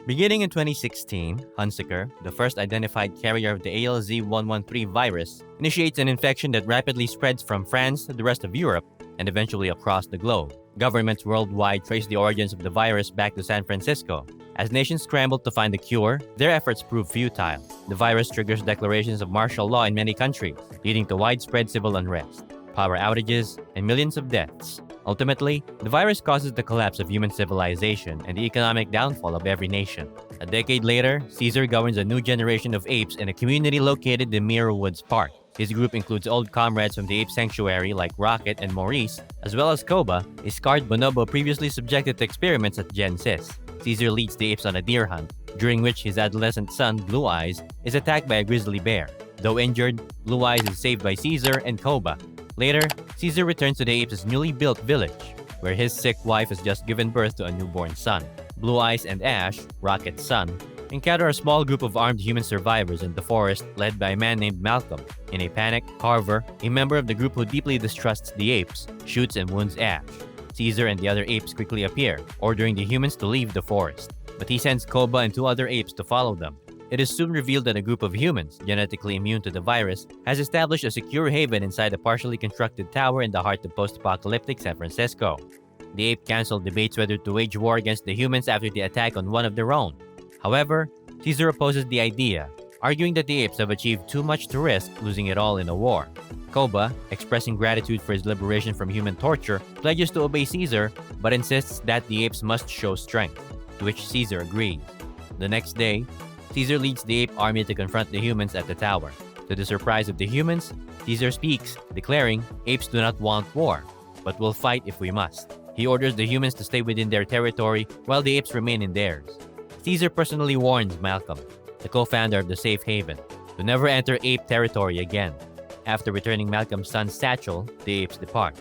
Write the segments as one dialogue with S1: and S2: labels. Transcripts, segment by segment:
S1: Beginning in 2016, Hunsaker, the first identified carrier of the ALZ-113 virus, initiates an infection that rapidly spreads from France to the rest of Europe and eventually across the globe. Governments worldwide trace the origins of the virus back to San Francisco. As nations scrambled to find a cure, their efforts prove futile. The virus triggers declarations of martial law in many countries, leading to widespread civil unrest, power outages, and millions of deaths. Ultimately, the virus causes the collapse of human civilization and the economic downfall of every nation. A decade later, Caesar governs a new generation of apes in a community located in Mirror Woods Park. His group includes old comrades from the ape sanctuary like Rocket and Maurice, as well as Koba, a scarred bonobo previously subjected to experiments at Genesis. Caesar leads the apes on a deer hunt, during which his adolescent son, Blue Eyes, is attacked by a grizzly bear. Though injured, Blue Eyes is saved by Caesar and Koba. Later, Caesar returns to the apes' newly built village, where his sick wife has just given birth to a newborn son. Blue Eyes and Ash, Rocket's son, encounter a small group of armed human survivors in the forest led by a man named Malcolm. In a panic, Carver, a member of the group who deeply distrusts the apes, shoots and wounds Ash. Caesar and the other apes quickly appear, ordering the humans to leave the forest, but he sends Koba and two other apes to follow them. It is soon revealed that a group of humans, genetically immune to the virus, has established a secure haven inside a partially constructed tower in the heart of post-apocalyptic San Francisco. The ape council debates whether to wage war against the humans after the attack on one of their own. However, Caesar opposes the idea, arguing that the apes have achieved too much to risk losing it all in a war. Koba, expressing gratitude for his liberation from human torture, pledges to obey Caesar, but insists that the apes must show strength, to which Caesar agrees. The next day, Caesar leads the ape army to confront the humans at the tower. To the surprise of the humans, Caesar speaks, declaring, "Apes do not want war, but will fight if we must." He orders the humans to stay within their territory while the apes remain in theirs. Caesar personally warns Malcolm, the co-founder of the safe haven, to never enter ape territory again. After returning Malcolm's son's satchel, the apes depart.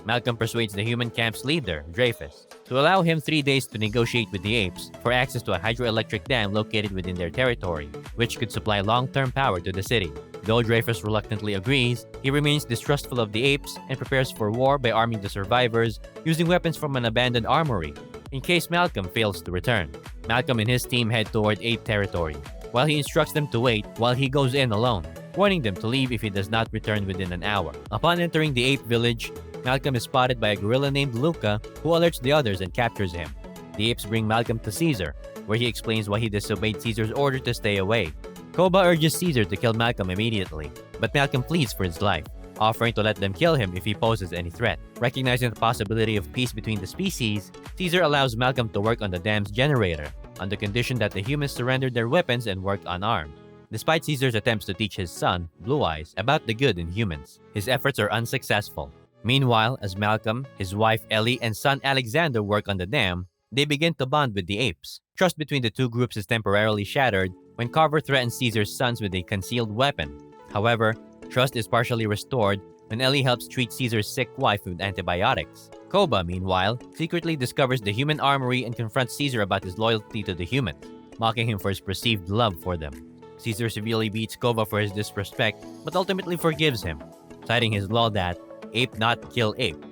S1: Malcolm persuades the human camp's leader, Dreyfus, to allow him 3 days to negotiate with the apes for access to a hydroelectric dam located within their territory, which could supply long-term power to the city. Though Dreyfus reluctantly agrees, he remains distrustful of the apes and prepares for war by arming the survivors using weapons from an abandoned armory, in case Malcolm fails to return. Malcolm and his team head toward ape territory, while he instructs them to wait while he goes in alone, warning them to leave if he does not return within an hour. Upon entering the ape village, Malcolm is spotted by a gorilla named Luca, who alerts the others and captures him. The apes bring Malcolm to Caesar, where he explains why he disobeyed Caesar's order to stay away. Koba urges Caesar to kill Malcolm immediately, but Malcolm pleads for his life, offering to let them kill him if he poses any threat. Recognizing the possibility of peace between the species, Caesar allows Malcolm to work on the dam's generator, on the condition that the humans surrender their weapons and work unarmed. Despite Caesar's attempts to teach his son, Blue Eyes, about the good in humans, his efforts are unsuccessful. Meanwhile, as Malcolm, his wife Ellie, and son Alexander work on the dam, they begin to bond with the apes. Trust between the two groups is temporarily shattered when Carver threatens Caesar's sons with a concealed weapon. However, trust is partially restored when Ellie helps treat Caesar's sick wife with antibiotics. Koba, meanwhile, secretly discovers the human armory and confronts Caesar about his loyalty to the humans, mocking him for his perceived love for them. Caesar severely beats Koba for his disrespect, but ultimately forgives him, citing his law that ape not kill ape.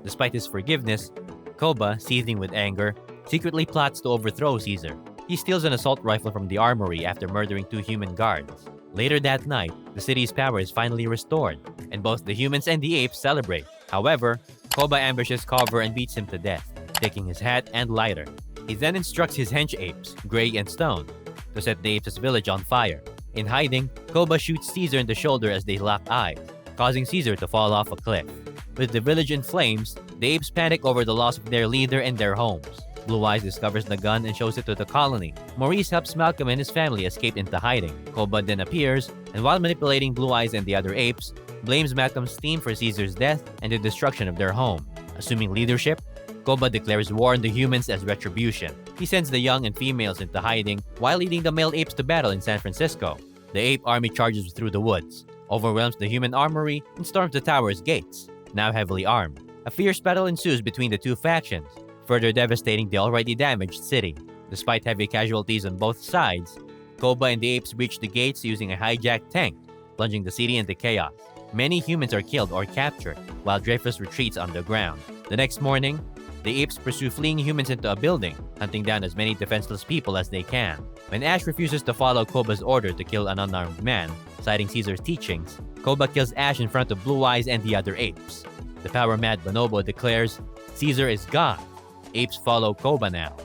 S1: Despite his forgiveness, Koba, seething with anger, secretly plots to overthrow Caesar. He steals an assault rifle from the armory after murdering 2 human guards. Later that night, the city's power is finally restored, and both the humans and the apes celebrate. However, Koba ambushes Carver and beats him to death, taking his hat and lighter. He then instructs his hench apes, Gray and Stone, to set the apes' village on fire. In hiding, Koba shoots Caesar in the shoulder as they lock eyes, causing Caesar to fall off a cliff. With the village in flames, the apes panic over the loss of their leader and their homes. Blue Eyes discovers the gun and shows it to the colony. Maurice helps Malcolm and his family escape into hiding. Koba then appears, and while manipulating Blue Eyes and the other apes, blames Malcolm's team for Caesar's death and the destruction of their home. Assuming leadership, Koba declares war on the humans as retribution. He sends the young and females into hiding while leading the male apes to battle in San Francisco. The ape army charges through the woods, overwhelms the human armory, and storms the tower's gates, now heavily armed. A fierce battle ensues between the two factions, further devastating the already damaged city. Despite heavy casualties on both sides, Koba and the apes breach the gates using a hijacked tank, plunging the city into chaos. Many humans are killed or captured, while Dreyfus retreats underground. The next morning, The apes pursue fleeing humans into a building, hunting down as many defenseless people as they can. When Ash refuses to follow Koba's order to kill an unarmed man, citing Caesar's teachings, Koba kills Ash in front of Blue Eyes and the other apes. The power-mad Bonobo declares, "Caesar is God." Apes follow Koba now.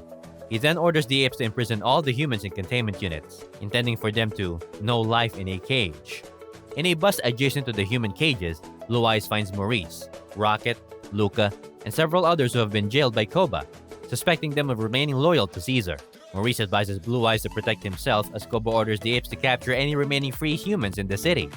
S1: He then orders the apes to imprison all the humans in containment units, intending for them to know life in a cage. In a bus adjacent to the human cages, Blue Eyes finds Maurice, Rocket, Luca, and several others who have been jailed by Koba, suspecting them of remaining loyal to Caesar. Maurice advises Blue Eyes to protect himself as Koba orders the apes to capture any remaining free humans in the city.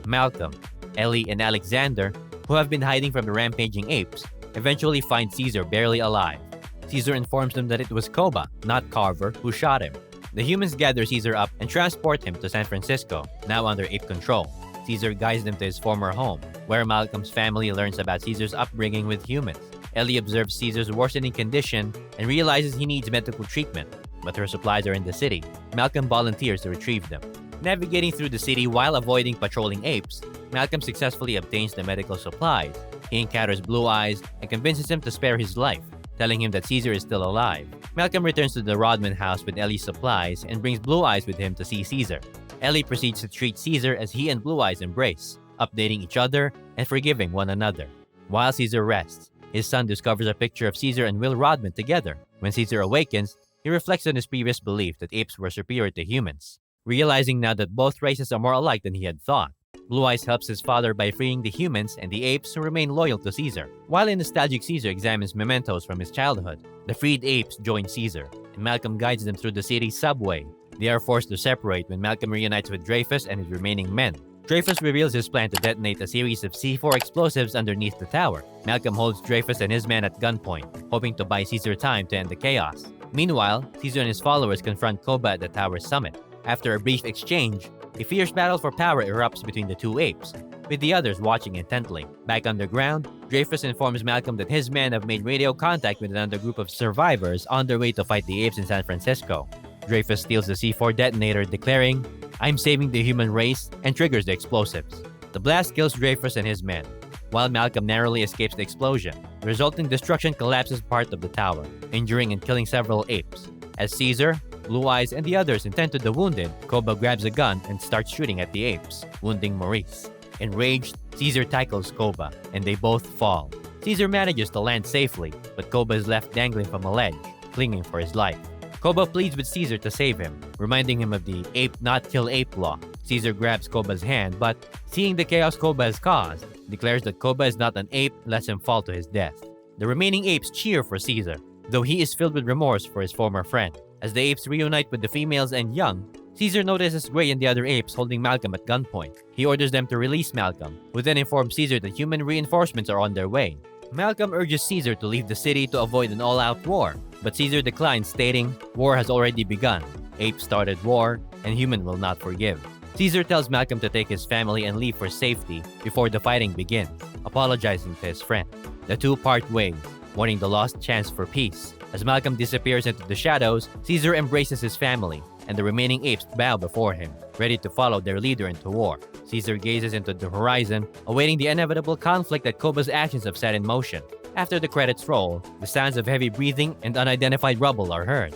S1: Malcolm, Ellie, and Alexander, who have been hiding from the rampaging apes, eventually find Caesar barely alive. Caesar informs them that it was Koba, not Carver, who shot him. The humans gather Caesar up and transport him to San Francisco, now under ape control. Caesar guides them to his former home, where Malcolm's family learns about Caesar's upbringing with humans. Ellie observes Caesar's worsening condition and realizes he needs medical treatment, but her supplies are in the city. Malcolm volunteers to retrieve them. Navigating through the city while avoiding patrolling apes, Malcolm successfully obtains the medical supplies. He encounters Blue Eyes and convinces him to spare his life, telling him that Caesar is still alive. Malcolm returns to the Rodman house with Ellie's supplies and brings Blue Eyes with him to see Caesar. Ellie proceeds to treat Caesar as he and Blue Eyes embrace, updating each other and forgiving one another. While Caesar rests, his son discovers a picture of Caesar and Will Rodman together. When Caesar awakens, he reflects on his previous belief that apes were superior to humans, realizing now that both races are more alike than he had thought. Blue Eyes helps his father by freeing the humans and the apes who remain loyal to Caesar. While a nostalgic Caesar examines mementos from his childhood, the freed apes join Caesar, and Malcolm guides them through the city's subway. They are forced to separate when Malcolm reunites with Dreyfus and his remaining men. Dreyfus reveals his plan to detonate a series of C4 explosives underneath the tower. Malcolm holds Dreyfus and his men at gunpoint, hoping to buy Caesar time to end the chaos. Meanwhile, Caesar and his followers confront Koba at the tower's summit. After a brief exchange, a fierce battle for power erupts between the two apes, with the others watching intently. Back underground, Dreyfus informs Malcolm that his men have made radio contact with another group of survivors on their way to fight the apes in San Francisco. Dreyfus steals the C4 detonator, declaring, "I'm saving the human race," and triggers the explosives. The blast kills Dreyfus and his men, while Malcolm narrowly escapes the explosion. The resulting destruction collapses part of the tower, injuring and killing several apes. As Caesar, Blue Eyes, and the others attend to the wounded, Koba grabs a gun and starts shooting at the apes, wounding Maurice. Enraged, Caesar tackles Koba, and they both fall. Caesar manages to land safely, but Koba is left dangling from a ledge, clinging for his life. Koba pleads with Caesar to save him, reminding him of the ape not kill ape law. Caesar grabs Koba's hand, but seeing the chaos Koba has caused, declares that Koba is not an ape and lets him fall to his death. The remaining apes cheer for Caesar, though he is filled with remorse for his former friend. As the apes reunite with the females and young, Caesar notices Gray and the other apes holding Malcolm at gunpoint. He orders them to release Malcolm, who then informs Caesar that human reinforcements are on their way. Malcolm urges Caesar to leave the city to avoid an all-out war, but Caesar declines, stating, "War has already begun. Apes started war, and human will not forgive." Caesar tells Malcolm to take his family and leave for safety before the fighting begins, apologizing to his friend. The two part ways, mourning the lost chance for peace. As Malcolm disappears into the shadows, Caesar embraces his family, and the remaining apes bow before him, ready to follow their leader into war. Caesar gazes into the horizon, awaiting the inevitable conflict that Koba's actions have set in motion. After the credits roll, the sounds of heavy breathing and unidentified rubble are heard.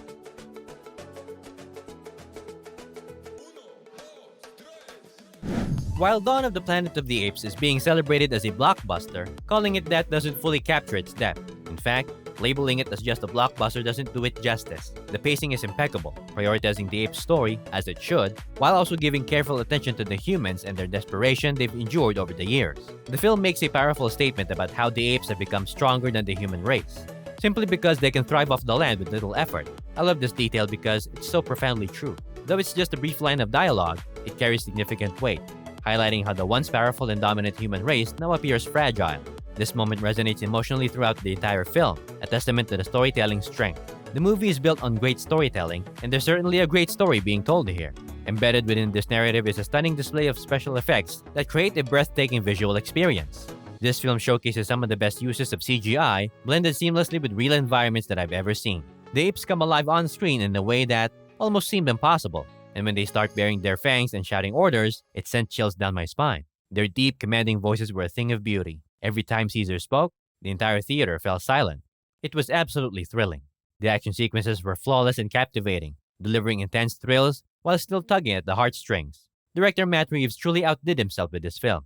S1: While Dawn of the Planet of the Apes is being celebrated as a blockbuster, calling it that doesn't fully capture its depth. In fact, labeling it as just a blockbuster doesn't do it justice. The pacing is impeccable, prioritizing the ape's story, as it should, while also giving careful attention to the humans and their desperation they've endured over the years. The film makes a powerful statement about how the apes have become stronger than the human race, simply because they can thrive off the land with little effort. I love this detail because it's so profoundly true. Though it's just a brief line of dialogue, it carries significant weight, highlighting how the once powerful and dominant human race now appears fragile. This moment resonates emotionally throughout the entire film, a testament to the storytelling strength. The movie is built on great storytelling, and there's certainly a great story being told here. Embedded within this narrative is a stunning display of special effects that create a breathtaking visual experience. This film showcases some of the best uses of CGI, blended seamlessly with real environments that I've ever seen. The apes come alive on screen in a way that almost seemed impossible, and when they start baring their fangs and shouting orders, it sent chills down my spine. Their deep, commanding voices were a thing of beauty. Every time Caesar spoke, the entire theater fell silent. It was absolutely thrilling. The action sequences were flawless and captivating, delivering intense thrills while still tugging at the heartstrings. Director Matt Reeves truly outdid himself with this film.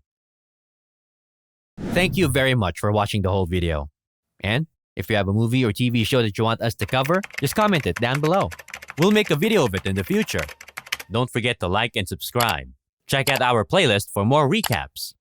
S1: Thank you very much for watching the whole video. And if you have a movie or TV show that you want us to cover, just comment it down below. We'll make a video of it in the future. Don't forget to like and subscribe. Check out our playlist for more recaps.